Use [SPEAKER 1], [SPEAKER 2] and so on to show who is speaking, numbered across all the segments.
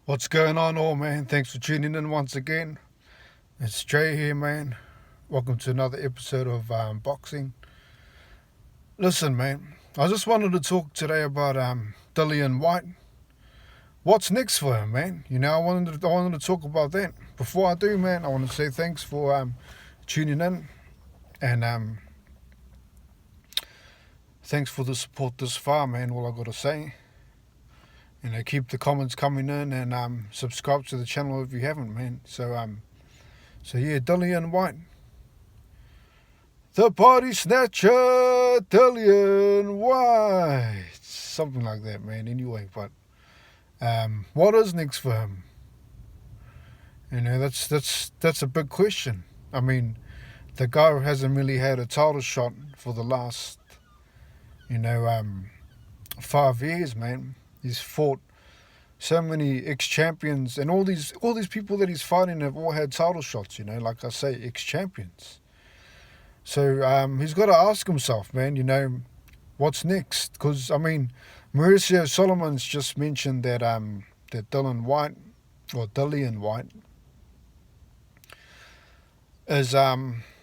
[SPEAKER 1] What's going on, all man? Thanks for tuning in once again. It's Jay here, man. Welcome to another episode of boxing. Listen, man, I just wanted to talk today about Dillian Whyte. What's next for him, man? I wanted to talk about that. Before I do, man, I want to say thanks for tuning in and thanks for the support this far, man. All I gotta say. Keep the comments coming in and subscribe to the channel if you haven't, man. So yeah, Dillian Whyte. The Party Snatcher, Dillian Whyte. Something like that, man. Anyway, but what is next for him? That's a big question. I mean, the guy hasn't really had a title shot for the last, 5 years, man. He's fought so many ex-champions, and all these people that he's fighting have all had title shots, like I say, ex-champions. So he's got to ask himself, man, what's next? Because, Mauricio Solomon's just mentioned that Dillian Whyte is,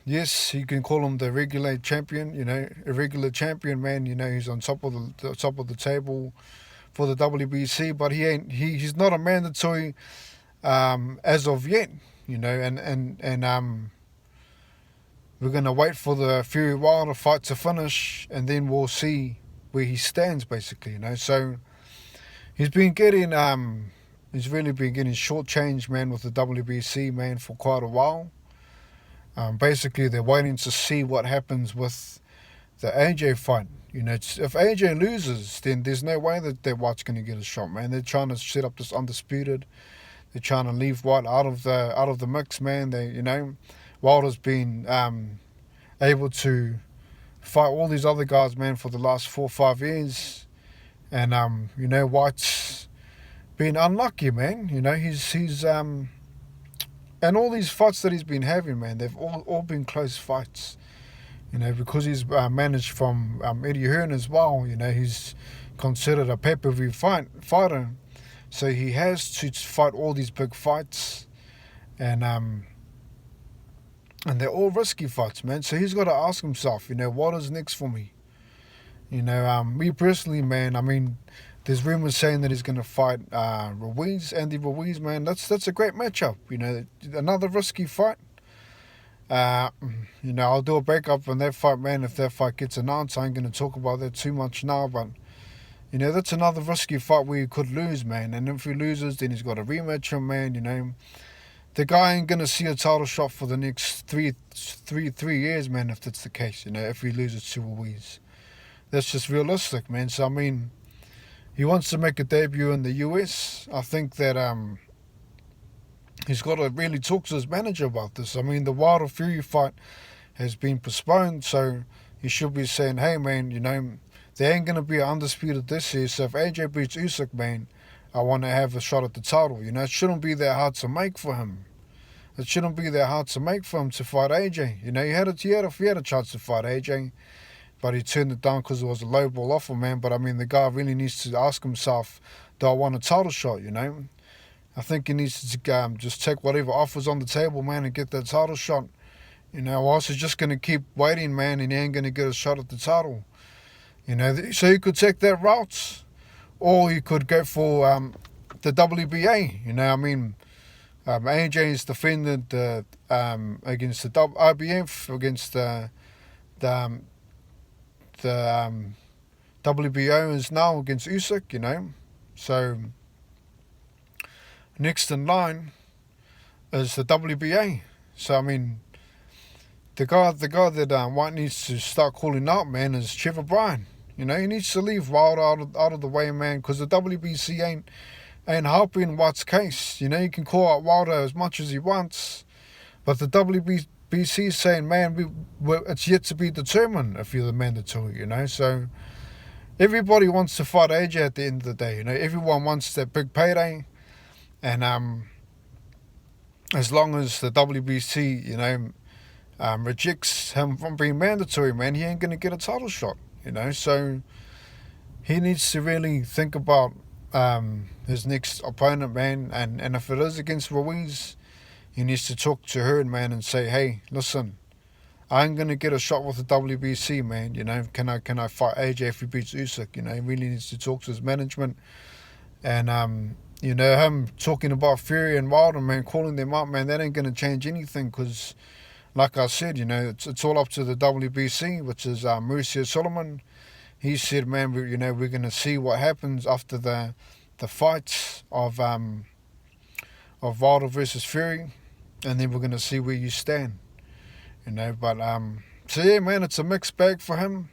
[SPEAKER 1] yes, you can call him the regular champion, a regular champion, man. He's on top of the table for the WBC, but he's not a mandatory as of yet, and we're gonna wait for the Fury Wilder fight to finish, and then we'll see where he stands, basically, So he's really been getting shortchanged, man, with the WBC, man, for quite a while. Basically, they're waiting to see what happens with the AJ fight. If AJ loses, then there's no way that White's going to get a shot, man. They're trying to set up this undisputed. They're trying to leave White out of the mix, man. Wilder's been able to fight all these other guys, man, for the last 4 or 5 years, and White's been unlucky, man. He's and all these fights that he's been having, man, they've all been close fights. Because he's managed from Eddie Hearn as well. He's considered a pay-per-view fighter. So he has to fight all these big fights. And they're all risky fights, man. So he's got to ask himself, what is next for me? Me personally, man, there's rumors saying that he's going to fight Andy Ruiz, man. That's a great matchup, another risky fight. I'll do a breakup on that fight, man. If that fight gets announced, I ain't going to talk about that too much now, but that's another risky fight where he could lose, man. And if he loses, then he's got a rematch him, man. The guy ain't going to see a title shot for the next three years, man, if that's the case, if he loses to Ruiz. That's just realistic, man. So, he wants to make a debut in the US. I think that he's got to really talk to his manager about this. The Wilder Fury fight has been postponed, so he should be saying, hey, man, there ain't going to be an undisputed this year, so if AJ beats Usyk, man, I want to have a shot at the title. It shouldn't be that hard to make for him. It shouldn't be that hard to make for him to fight AJ. He had a chance to fight AJ, but he turned it down because it was a low ball offer, man. But, the guy really needs to ask himself, do I want a title shot, I think he needs to just take whatever offers on the table, man, and get that title shot. Or else he's just going to keep waiting, man, and he ain't going to get a shot at the title. So he could take that route, or he could go for the WBA. AJ is defended against the IBF, against the WBO is now against Usyk, So next in line is the WBA. So the guy that White needs to start calling out, man, is Trevor Bryan. He needs to leave Wilder out of the way, man, because the WBC ain't helping White's case. You can call out Wilder as much as he wants, but the WBC is saying, man, it's yet to be determined if you're the mandatory. So everybody wants to fight AJ at the end of the day. Everyone wants that big payday. And as long as the WBC, rejects him from being mandatory, man, he ain't going to get a title shot, So he needs to really think about his next opponent, man, and if it is against Ruiz, he needs to talk to her, man, and say, hey, listen, I'm gonna get a shot with the WBC, man. You know, can I fight AJ if he beats Usyk? You know, he really needs to talk to his management, and you know, him talking about Fury and Wilder, man, calling them up, man, that ain't gonna change anything, because, like I said, you know, it's all up to the WBC, which is Mauricio Solomon. He said, man, we're gonna see what happens after the fights of Wilder versus Fury, and then we're gonna see where you stand. You know, but so yeah, man, it's a mixed bag for him.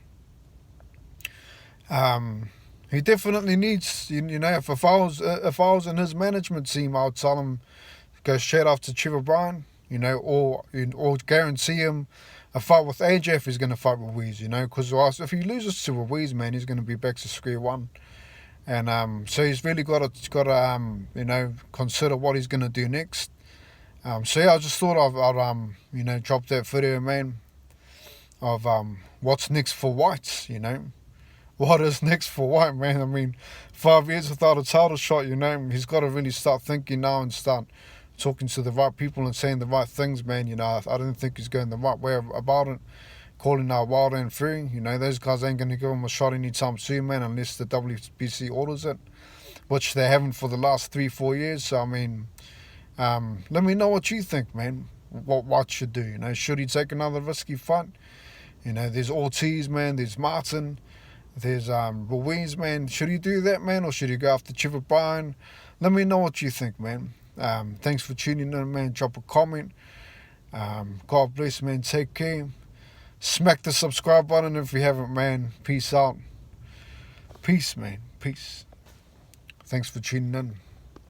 [SPEAKER 1] He definitely needs, you know, if I was in his management team, I would tell him go straight after Trevor Bryan, you know, or guarantee him a fight with AJ if he's going to fight with Ruiz, you know, because if he loses to Ruiz, man, he's going to be back to square one. And so he's really got to you know, consider what he's going to do next. So yeah, I just thought I'd you know, drop that video, man, of what's next for Whyte, you know. What is next for Whyte, man? I mean, 5 years without a title shot, you know, he's got to really start thinking now and start talking to the right people and saying the right things, man. You know, I don't think he's going the right way about it. Calling out Wilder and Fury, you know, those guys ain't going to give him a shot anytime soon, man, unless the WBC orders it, which they haven't for the last 3-4 years. So, I mean, let me know what you think, man, what Whyte should do. You know, should he take another risky fight? You know, there's Ortiz, man, there's Martin, there's Ruiz, man. Should he do that, man, or should he go after Trevor Bryan? Let me know what you think, man. Thanks for tuning in, man. Drop a comment. God bless, man. Take care. Smack the subscribe button if you haven't, man. Peace out. Peace, man. Peace. Thanks for tuning in.